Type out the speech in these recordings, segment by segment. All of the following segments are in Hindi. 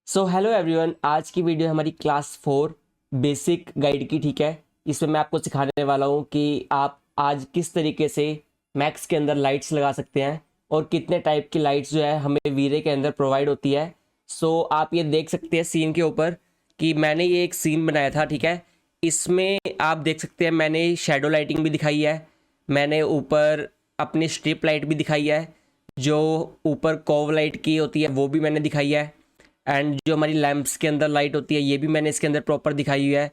सो हेलो एवरीवन, आज की वीडियो हमारी क्लास 4 बेसिक गाइड की। ठीक है, इसमें मैं आपको सिखाने वाला हूँ कि आप आज किस तरीके से मैक्स के अंदर लाइट्स लगा सकते हैं और कितने टाइप की लाइट्स जो है हमें वीरे के अंदर प्रोवाइड होती है। सो आप ये देख सकते हैं सीन के ऊपर कि मैंने ये एक सीन बनाया था। ठीक है, इसमें आप देख सकते हैं मैंने शेडो लाइटिंग भी दिखाई है, मैंने ऊपर अपनी स्ट्रिप लाइट भी दिखाई है, जो ऊपर कॉव लाइट की होती है वो भी मैंने दिखाई है, एंड जो हमारी लैंप्स के अंदर लाइट होती है ये भी मैंने इसके अंदर प्रॉपर दिखाई हुई है।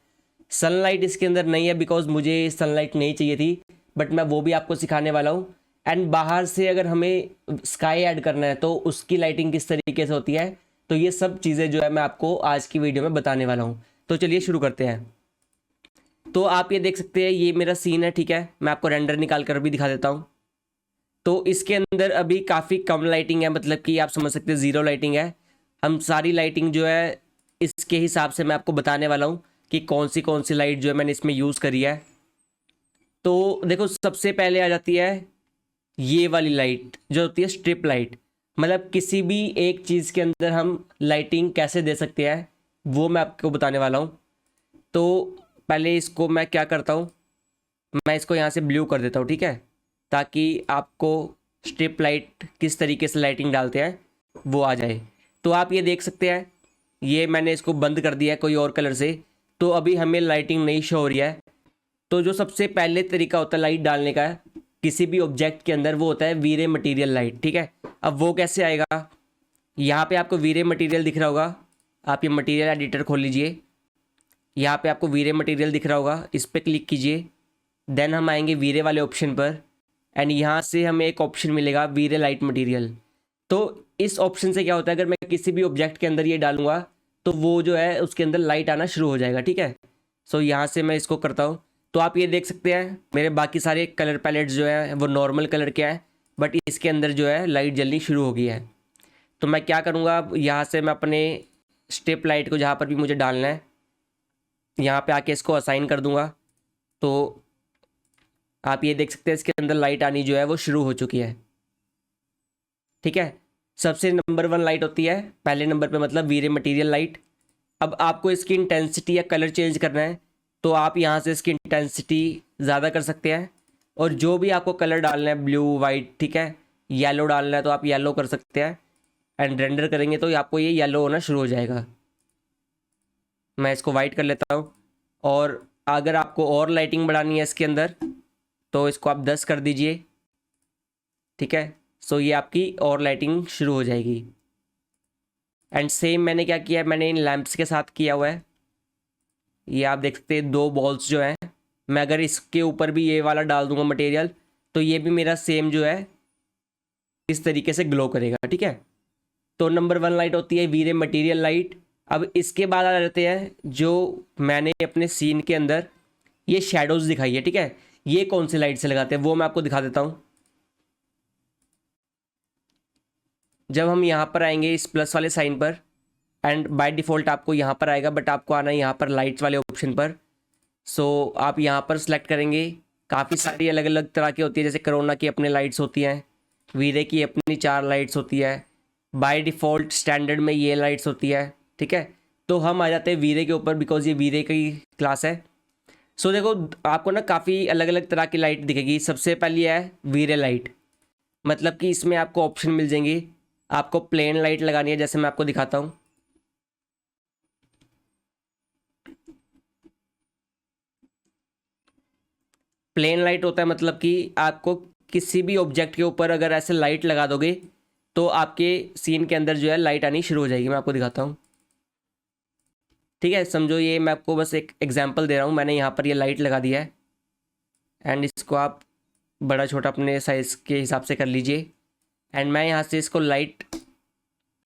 सनलाइट इसके अंदर नहीं है बिकॉज मुझे सनलाइट नहीं चाहिए थी, बट मैं वो भी आपको सिखाने वाला हूँ। एंड बाहर से अगर हमें स्काई ऐड करना है तो उसकी लाइटिंग किस तरीके से होती है, तो ये सब चीज़ें जो है मैं आपको आज की वीडियो में बताने वाला हूँ। तो चलिए शुरू करते हैं। तो आप ये देख सकते हैं ये मेरा सीन है। ठीक है, मैं आपको रेंडर निकाल कर भी दिखा देता हूँ। तो इसके अंदर अभी काफ़ी कम लाइटिंग है, मतलब कि आप समझ सकते हैं ज़ीरो लाइटिंग है। हम सारी लाइटिंग जो है इसके हिसाब से मैं आपको बताने वाला हूँ कि कौन सी लाइट जो है मैंने इसमें यूज़ करी है। तो देखो, सबसे पहले आ जाती है ये वाली लाइट जो होती है स्ट्रिप लाइट। मतलब किसी भी एक चीज़ के अंदर हम लाइटिंग कैसे दे सकते हैं वो मैं आपको बताने वाला हूँ। तो पहले इसको मैं क्या करता हूँ, मैं इसको यहाँ से ब्लू कर देता हूँ। ठीक है, ताकि आपको स्ट्रिप लाइट किस तरीके से लाइटिंग डालते हैं वो आ जाए। तो आप ये देख सकते हैं ये मैंने इसको बंद कर दिया है कोई और कलर से, तो अभी हमें लाइटिंग नहीं शो हो रही है। तो जो सबसे पहले तरीका होता है लाइट डालने का किसी भी ऑब्जेक्ट के अंदर वो होता है वीरे मटेरियल लाइट। ठीक है, अब वो कैसे आएगा, यहाँ पे आपको वीरे मटेरियल दिख रहा होगा, आप ये मटेरियल एडिटर खोल लीजिए, यहाँ पे आपको वीरे मटेरियल दिख रहा होगा, इस पर क्लिक कीजिए। देन हम आएंगे वीरे वाले ऑप्शन पर एंड यहाँ से हमें एक ऑप्शन मिलेगा वीरे लाइट मटेरियल। तो इस ऑप्शन से क्या होता है, अगर मैं किसी भी ऑब्जेक्ट के अंदर ये डालूंगा तो वो जो है उसके अंदर लाइट आना शुरू हो जाएगा। ठीक है, सो यहाँ से मैं इसको करता हूँ। तो आप ये देख सकते हैं मेरे बाकी सारे कलर पैलेट्स जो है वो नॉर्मल कलर के हैं, बट इसके अंदर जो है लाइट जलनी शुरू हो गई है। तो मैं क्या करूँगा, अब यहाँ से मैं अपने स्टेप लाइट को जहाँ पर भी मुझे डालना है यहाँ पे आके इसको असाइन कर दूँगा। तो आप ये देख सकते हैं इसके अंदर लाइट आनी जो है वो शुरू हो चुकी है। ठीक है, सबसे नंबर 1 लाइट होती है पहले नंबर पे, मतलब वीरे मटेरियल लाइट। अब आपको इसकी इंटेंसिटी या कलर चेंज करना है तो आप यहाँ से इसकी इंटेंसिटी ज़्यादा कर सकते हैं, और जो भी आपको कलर डालना है ब्लू वाइट, ठीक है, येलो डालना है तो आप येलो कर सकते हैं। एंड रेंडर करेंगे तो आपको ये येलो होना शुरू हो जाएगा। मैं इसको वाइट कर लेता हूँ। और अगर आपको और लाइटिंग बढ़ानी है इसके अंदर तो इसको आप 10 कर दीजिए। ठीक है, सो ये आपकी और लाइटिंग शुरू हो जाएगी। एंड सेम मैंने क्या किया है, मैंने इन लैंप्स के साथ किया हुआ है। ये आप देख सकते हैं 2 बॉल्स जो हैं, मैं अगर इसके ऊपर भी ये वाला डाल दूंगा मटेरियल तो ये भी मेरा सेम जो है इस तरीके से ग्लो करेगा। ठीक है, तो नंबर 1 लाइट होती है वीरे मटेरियल लाइट। अब इसके बाद आ जाते हैं जो मैंने अपने सीन के अंदर ये शेडोज़ दिखाई है। ठीक है, ये कौन सी लाइट से लगाते हैं वो मैं आपको दिखा देता हूँ। जब हम यहाँ पर आएंगे इस प्लस वाले साइन पर, एंड बाय डिफ़ॉल्ट आपको यहाँ पर आएगा, बट आपको आना है यहाँ पर लाइट्स वाले ऑप्शन पर। सो आप यहाँ पर सेलेक्ट करेंगे। काफ़ी सारी अलग अलग तरह की होती है, जैसे कोरोना की अपनी लाइट्स होती हैं, वीरे की अपनी 4 लाइट्स होती है, बाय डिफ़ॉल्ट स्टैंडर्ड में ये लाइट्स होती है। ठीक है, तो हम आ जाते हैं वीरे के ऊपर बिकॉज ये वीरे की क्लास है। सो देखो, आपको ना काफ़ी अलग अलग तरह की लाइट दिखेगी। सबसे पहली है वीरे लाइट, मतलब कि इसमें आपको ऑप्शन मिल जाएंगे। आपको प्लेन लाइट लगानी है, जैसे मैं आपको दिखाता हूँ। प्लेन लाइट होता है मतलब कि आपको किसी भी ऑब्जेक्ट के ऊपर अगर ऐसे लाइट लगा दोगे तो आपके सीन के अंदर जो है लाइट आनी शुरू हो जाएगी। मैं आपको दिखाता हूँ। ठीक है, समझो ये मैं आपको बस एक एग्जांपल दे रहा हूँ। मैंने यहाँ पर ये लाइट लगा दिया है एंड इसको आप बड़ा छोटा अपने साइज़ के हिसाब से कर लीजिए। एंड मैं यहाँ से इसको लाइट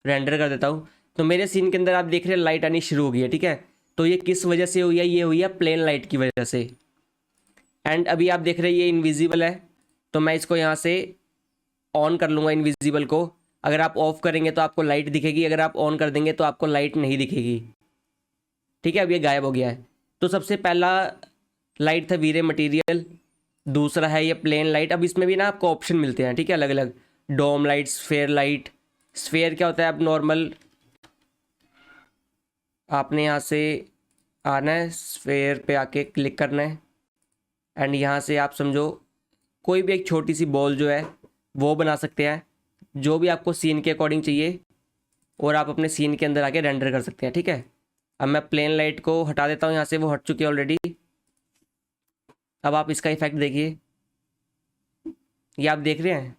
रेंडर कर देता हूँ। तो मेरे सीन के अंदर आप देख रहे हैं लाइट आनी शुरू हो गई है। ठीक है, तो ये किस वजह से हुई है, ये हुई है प्लेन लाइट की वजह से। एंड अभी आप देख रहे हैं ये इनविजिबल है, तो मैं इसको यहाँ से ऑन कर लूँगा इनविजिबल को। अगर आप ऑफ करेंगे तो आपको लाइट दिखेगी, अगर आप ऑन कर देंगे तो आपको लाइट नहीं दिखेगी। ठीक है, अब ये गायब हो गया है। तो सबसे पहला लाइट था वीरे मटेरियल, दूसरा है ये प्लेन लाइट। अब इसमें भी ना आपको ऑप्शन मिलते हैं। ठीक है, अलग अलग डोम लाइट, स्फेयर लाइट। स्फेयर क्या होता है, आप नॉर्मल आपने यहाँ से आना है, स्फेयर पे आके क्लिक करना है एंड यहाँ से आप समझो कोई भी एक छोटी सी बॉल जो है वो बना सकते हैं, जो भी आपको सीन के अकॉर्डिंग चाहिए, और आप अपने सीन के अंदर आके रेंडर कर सकते हैं। ठीक है, अब मैं प्लेन लाइट को हटा देता हूँ यहाँ से, वो हट चुकी है ऑलरेडी। अब आप इसका इफेक्ट देखिए, ये आप देख रहे हैं।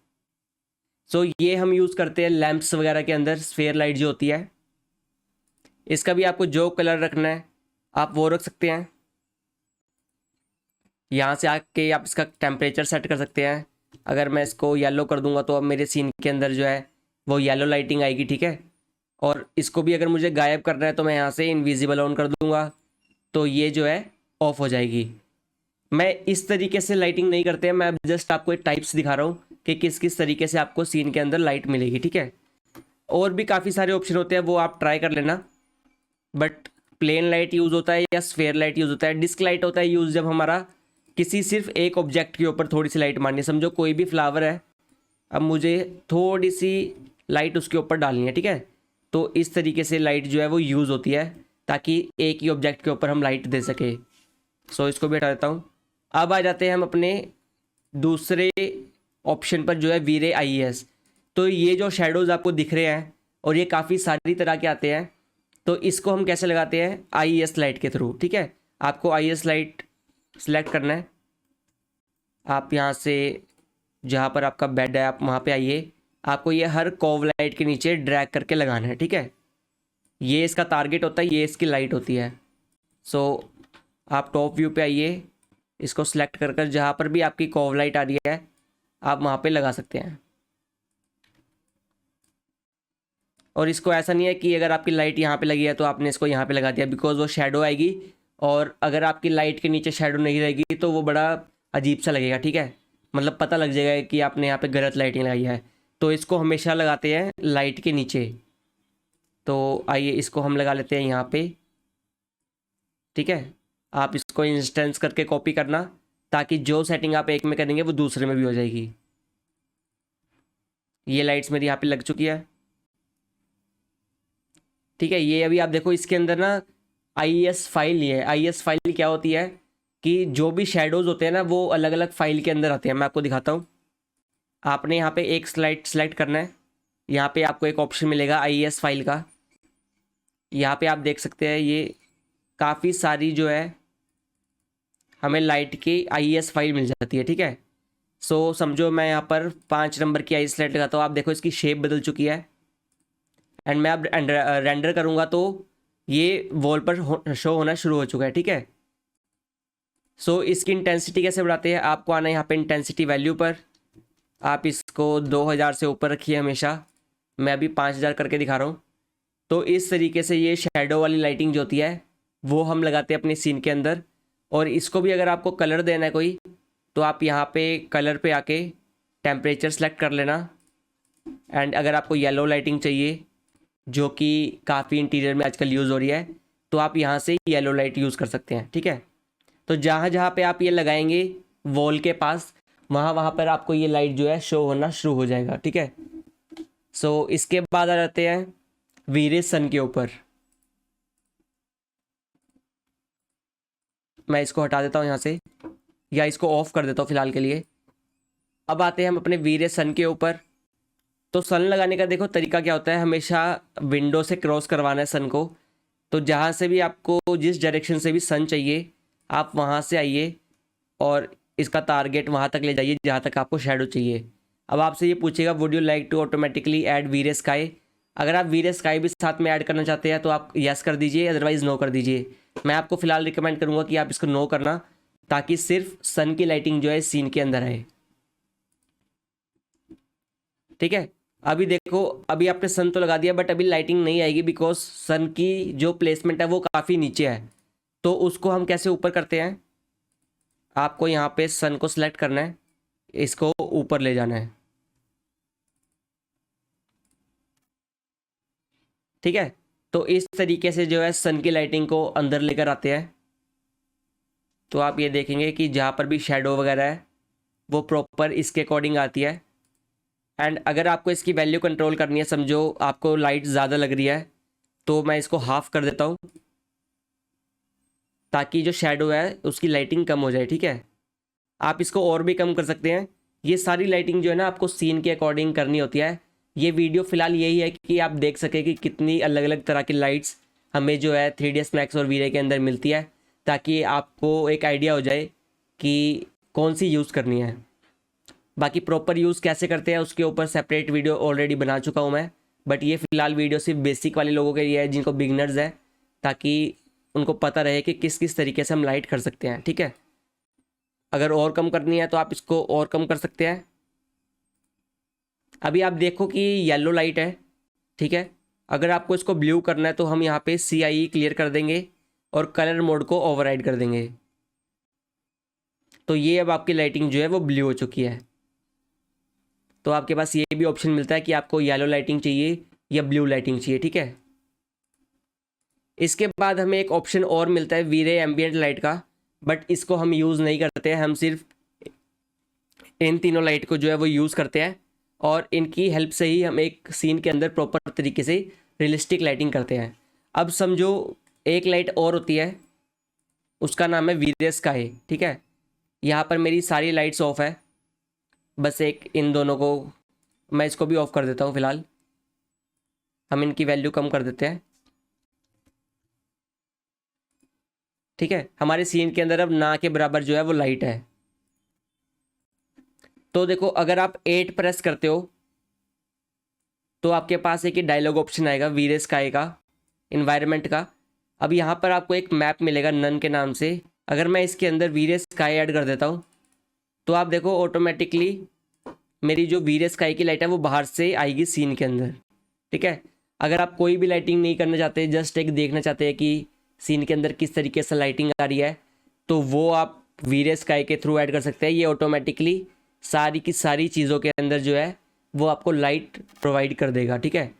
सो ये हम यूज़ करते हैं लैंप्स वगैरह के अंदर, स्फेयर लाइट जो होती है। इसका भी आपको जो कलर रखना है आप वो रख सकते हैं। यहाँ से आके आप इसका टेम्परेचर सेट कर सकते हैं। अगर मैं इसको येलो कर दूंगा तो अब मेरे सीन के अंदर जो है वो येलो लाइटिंग आएगी। ठीक है, और इसको भी अगर मुझे गायब करना है तो मैं यहाँ से इनविजिबल ऑन कर दूंगा, तो ये जो है ऑफ हो जाएगी। मैं इस तरीके से लाइटिंग नहीं करते हैं, मैं जस्ट आपको एक टाइप्स दिखा रहा हूँ कि किस किस तरीके से आपको सीन के अंदर लाइट मिलेगी। ठीक है, और भी काफ़ी सारे ऑप्शन होते हैं, वो आप ट्राई कर लेना। बट प्लेन लाइट यूज़ होता है या स्फेयर लाइट यूज़ होता है। डिस्क लाइट होता है यूज़ जब हमारा किसी सिर्फ एक ऑब्जेक्ट के ऊपर थोड़ी सी लाइट मारनी है। समझो कोई भी फ्लावर है, अब मुझे थोड़ी सी लाइट उसके ऊपर डालनी है। ठीक है, तो इस तरीके से लाइट जो है वो यूज़ होती है ताकि एक ही ऑब्जेक्ट के ऊपर हम लाइट दे सके। सो इसको भी हटा देता हूँ। अब आ जाते हैं हम अपने दूसरे ऑप्शन पर जो है वीरे आईएएस। तो ये जो शेडोज़ आपको दिख रहे हैं और ये काफ़ी सारी तरह के आते हैं, तो इसको हम कैसे लगाते हैं? आईएएस लाइट के थ्रू। ठीक है, आपको आईएएस लाइट सिलेक्ट करना है। आप यहाँ से जहाँ पर आपका बेड है आप वहाँ पे आइए, आपको ये हर कॉव लाइट के नीचे ड्रैग करके लगाना है। ठीक है, ये इसका टारगेट होता है, ये इसकी लाइट होती है। सो आप टॉप व्यू पे आइए, इसको सिलेक्ट कर कर जहाँ पर भी आपकी कॉव लाइट आ रही है आप वहाँ पे लगा सकते हैं। और इसको ऐसा नहीं है कि अगर आपकी लाइट यहाँ पे लगी है तो आपने इसको यहाँ पे लगा दिया, बिकॉज वो शेडो आएगी, और अगर आपकी लाइट के नीचे शेडो नहीं रहेगी तो वो बड़ा अजीब सा लगेगा। ठीक है, मतलब पता लग जाएगा कि आपने यहाँ पे गलत लाइटिंग लगाई है। तो इसको हमेशा लगाते हैं लाइट के नीचे। तो आइए इसको हम लगा लेते हैं यहाँ पे। ठीक है, आप इसको इंस्टेंस करके कॉपी करना ताकि जो सेटिंग आप एक में करेंगे वो दूसरे में भी हो जाएगी। ये लाइट्स मेरी यहाँ पे लग चुकी है। ठीक है, ये अभी आप देखो इसके अंदर ना आईएएस फाइल ही है। आईएएस फाइल क्या होती है कि जो भी शेडोज़ होते हैं ना वो अलग अलग फाइल के अंदर आते हैं। मैं आपको दिखाता हूँ। आपने यहाँ पे एक स्लाइड सेलेक्ट करना है, यहाँ पे आपको एक ऑप्शन मिलेगा आईएएस फाइल का। यहाँ पे आप देख सकते हैं ये काफ़ी सारी जो है हमें लाइट की आईएएस फाइल मिल जाती है। ठीक है, सो समझो मैं यहाँ पर 5 नंबर की आई स्लाइड लगाता हूँ, आप देखो इसकी शेप बदल चुकी है। एंड मैं अब रेंडर करूँगा तो ये वॉल पर शो होना शुरू हो चुका है। ठीक है, सो इसकी इंटेंसिटी कैसे बढ़ाते हैं? आपको आना है यहाँ पे इंटेंसिटी वैल्यू पर, आप इसको 2000 से ऊपर रखिए हमेशा। मैं अभी 5000 करके दिखा रहा हूँ। तो इस तरीके से ये शेडो वाली लाइटिंग जो होती है वो हम लगाते हैं अपने सीन के अंदर। और इसको भी अगर आपको कलर देना है कोई, तो आप यहाँ पे कलर पे आके टेम्परेचर सेलेक्ट कर लेना। एंड अगर आपको येलो लाइटिंग चाहिए जो कि काफ़ी इंटीरियर में आजकल यूज़ हो रही है, तो आप यहाँ से येलो लाइट यूज़ कर सकते हैं। ठीक है, तो जहाँ जहाँ पे आप ये लगाएंगे वॉल के पास, वहाँ वहाँ पर आपको ये लाइट जो है शो होना शुरू हो जाएगा। ठीक है, सो इसके बाद आ जाते हैं वीरे सन के ऊपर। मैं इसको हटा देता हूँ यहाँ से, या इसको ऑफ कर देता हूँ फिलहाल के लिए। अब आते हैं हम अपने वीरे सन के ऊपर। तो सन लगाने का देखो तरीका क्या होता है, हमेशा विंडो से क्रॉस करवाना है सन को। तो जहाँ से भी आपको जिस डायरेक्शन से भी सन चाहिए आप वहाँ से आइए और इसका टारगेट वहाँ तक ले जाइए जहाँ तक आपको शेडो चाहिए। अब आपसे ये पूछेगा would you like to automatically add वीरे स्काई। अगर आप वीरे स्काई भी साथ में ऐड करना चाहते हैं तो आप यस कर दीजिए, अदरवाइज़ नो कर दीजिए। मैं आपको फ़िलहाल रिकमेंड करूँगा कि आप इसको नो करना, ताकि सिर्फ सन की लाइटिंग जो है सीन के अंदर आए। ठीक है, अभी देखो अभी आपने सन तो लगा दिया बट अभी लाइटिंग नहीं आएगी, बिकॉज सन की जो प्लेसमेंट है वो काफ़ी नीचे है। तो उसको हम कैसे ऊपर करते हैं? आपको यहाँ पे सन को सिलेक्ट करना है, इसको ऊपर ले जाना है। ठीक है, तो इस तरीके से जो है सन की लाइटिंग को अंदर लेकर आते हैं। तो आप ये देखेंगे कि जहाँ पर भी शेडो वगैरह है वो प्रॉपर इसके अकॉर्डिंग आती है। एंड अगर आपको इसकी वैल्यू कंट्रोल करनी है, समझो आपको लाइट ज़्यादा लग रही है, तो मैं इसको हाफ कर देता हूँ ताकि जो शेडो है उसकी लाइटिंग कम हो जाए, ठीक है। आप इसको और भी कम कर सकते हैं। ये सारी लाइटिंग जो है ना आपको सीन के अकॉर्डिंग करनी होती है। ये वीडियो फ़िलहाल यही है कि आप देख सकें कि कितनी अलग अलग तरह की लाइट्स हमें जो है 3ds Max और वी-रे के अंदर मिलती है, ताकि आपको एक आइडिया हो जाए कि कौन सी यूज़ करनी है। बाकी प्रॉपर यूज़ कैसे करते हैं उसके ऊपर सेपरेट वीडियो ऑलरेडी बना चुका हूँ मैं, बट ये फ़िलहाल वीडियो सिर्फ बेसिक वाले लोगों के लिए है जिनको बिगनर्स है, ताकि उनको पता रहे कि किस किस तरीके से हम लाइट कर सकते हैं, ठीक है। अगर और कम करनी है तो आप इसको और कम कर सकते हैं। अभी आप देखो कि येलो लाइट है, ठीक है। अगर आपको इसको ब्लू करना है तो हम यहाँ पे CIE क्लियर कर देंगे और कलर मोड को ओवरराइड कर देंगे। तो ये अब आपकी लाइटिंग जो है वो ब्लू हो चुकी है। तो आपके पास ये भी ऑप्शन मिलता है कि आपको येलो लाइटिंग चाहिए या ब्लू लाइटिंग चाहिए, ठीक है। इसके बाद हमें एक ऑप्शन और मिलता है वी-रे एम्बिएंट लाइट का, बट इसको हम यूज़ नहीं करते हैं। हम सिर्फ इन तीनों लाइट को जो है वो यूज़ करते हैं और इनकी हेल्प से ही हम एक सीन के अंदर प्रॉपर तरीके से रियलिस्टिक लाइटिंग करते हैं। अब समझो एक लाइट और होती है, उसका नाम है वी-रे स्काई, ठीक है। यहाँ पर मेरी सारी लाइट्स ऑफ है, बस एक इन दोनों को मैं इसको भी ऑफ़ कर देता हूँ फ़िलहाल। हम इनकी वैल्यू कम कर देते हैं, ठीक है। हमारे सीन के अंदर अब ना के बराबर जो है वो लाइट है। तो देखो अगर आप 8 प्रेस करते हो तो आपके पास एक डायलॉग ऑप्शन आएगा वी-रे स्काई का, इन्वायरमेंट का। अब यहाँ पर आपको एक मैप मिलेगा नन के नाम से। अगर मैं इसके अंदर वी-रे स्काई ऐड कर देता हूँ तो आप देखो ऑटोमेटिकली मेरी जो वी-रे स्काई की लाइट है वो बाहर से आएगी सीन के अंदर, ठीक है। अगर आप कोई भी लाइटिंग नहीं करना चाहते, जस्ट एक देखना चाहते हैं कि सीन के अंदर किस तरीके से लाइटिंग आ रही है, तो वो आप वी-रे स्काई के थ्रू ऐड कर सकते हैं। ये ऑटोमेटिकली सारी की सारी चीज़ों के अंदर जो है वो आपको लाइट प्रोवाइड कर देगा, ठीक है।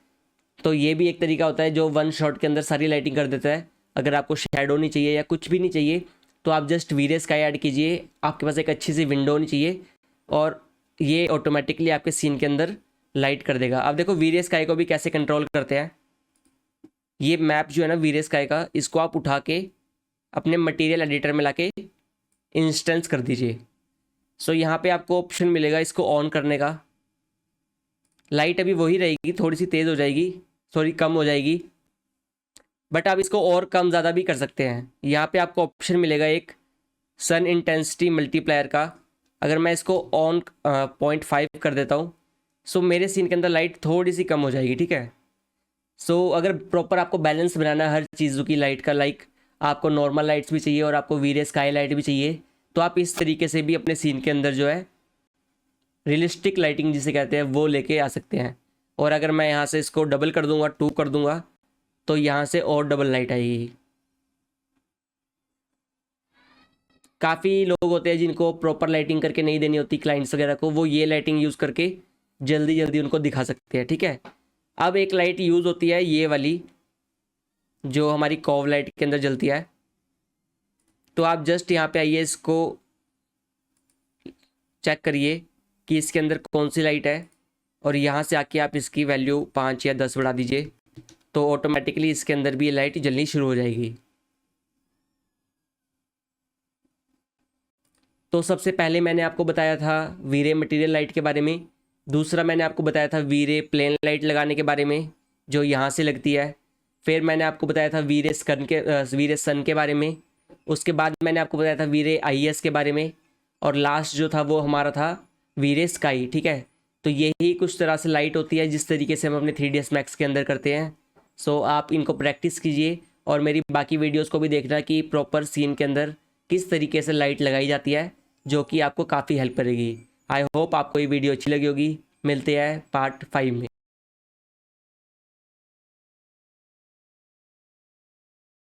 तो ये भी एक तरीका होता है जो वन शॉट के अंदर सारी लाइटिंग कर देता है। अगर आपको शेडो नहीं चाहिए या कुछ भी नहीं चाहिए तो आप जस्ट वी-रे स्काई ऐड कीजिए, आपके पास एक अच्छी सी विंडो होनी चाहिए और ये ऑटोमेटिकली आपके सीन के अंदर लाइट कर देगा। अब देखो वी-रे स्काई को भी कैसे कंट्रोल करते हैं। ये मैप जो है ना वी-रे स्काई का, इसको आप उठा के अपने मटेरियल एडिटर में लाके इंस्टेंस कर दीजिए। सो यहाँ पे आपको ऑप्शन मिलेगा इसको ऑन करने का। लाइट अभी वही रहेगी, थोड़ी सी तेज़ हो जाएगी, सॉरी कम हो जाएगी, बट आप इसको और कम ज़्यादा भी कर सकते हैं। यहाँ पे आपको ऑप्शन मिलेगा एक सन इंटेंसिटी मल्टीप्लायर का। अगर मैं इसको ऑन 0.5 कर देता हूँ सो मेरे सीन के अंदर लाइट थोड़ी सी कम हो जाएगी, ठीक है। सो अगर प्रॉपर आपको बैलेंस बनाना है हर चीज़ों की लाइट का, लाइक आपको नॉर्मल लाइट्स भी चाहिए और आपको वी-रे स्काई लाइट भी चाहिए, तो आप इस तरीके से भी अपने सीन के अंदर जो है रियलिस्टिक लाइटिंग जिसे कहते हैं वो लेके आ सकते हैं। और अगर मैं यहाँ से इसको डबल कर दूंगा, 2 कर दूंगा, तो यहाँ से और डबल लाइट आएगी। काफ़ी लोग होते हैं जिनको प्रॉपर लाइटिंग करके नहीं देनी होती क्लाइंट्स वगैरह को, वो ये लाइटिंग यूज़ करके जल्दी जल्दी उनको दिखा सकते हैं, ठीक है। अब एक लाइट यूज़ होती है ये वाली जो हमारी कॉव लाइट के अंदर जलती है। तो आप जस्ट यहाँ पे आइए, इसको चेक करिए कि इसके अंदर कौन सी लाइट है और यहाँ से आके आप इसकी वैल्यू 5 या 10 बढ़ा दीजिए, तो ऑटोमेटिकली इसके अंदर भी ये लाइट जलनी शुरू हो जाएगी। तो सबसे पहले मैंने आपको बताया था वी-रे मटेरियल लाइट के बारे में, दूसरा मैंने आपको बताया था वी-रे प्लेन लाइट लगाने के बारे में जो यहाँ से लगती है, फिर मैंने आपको बताया था वी-रे सन के बारे में, उसके बाद मैंने आपको बताया था वी-रे IS के बारे में, और लास्ट जो था वो हमारा था वी-रे स्काई, ठीक है। तो यही कुछ तरह से लाइट होती है जिस तरीके से हम अपने 3ds Max के अंदर करते हैं। सो आप इनको प्रैक्टिस कीजिए और मेरी बाकी वीडियोस को भी देखना कि प्रॉपर सीन के अंदर किस तरीके से लाइट लगाई जाती है, जो कि आपको काफ़ी हेल्प करेगी। आई होप आपको ये वीडियो अच्छी लगी होगी। मिलते हैं पार्ट 5 में।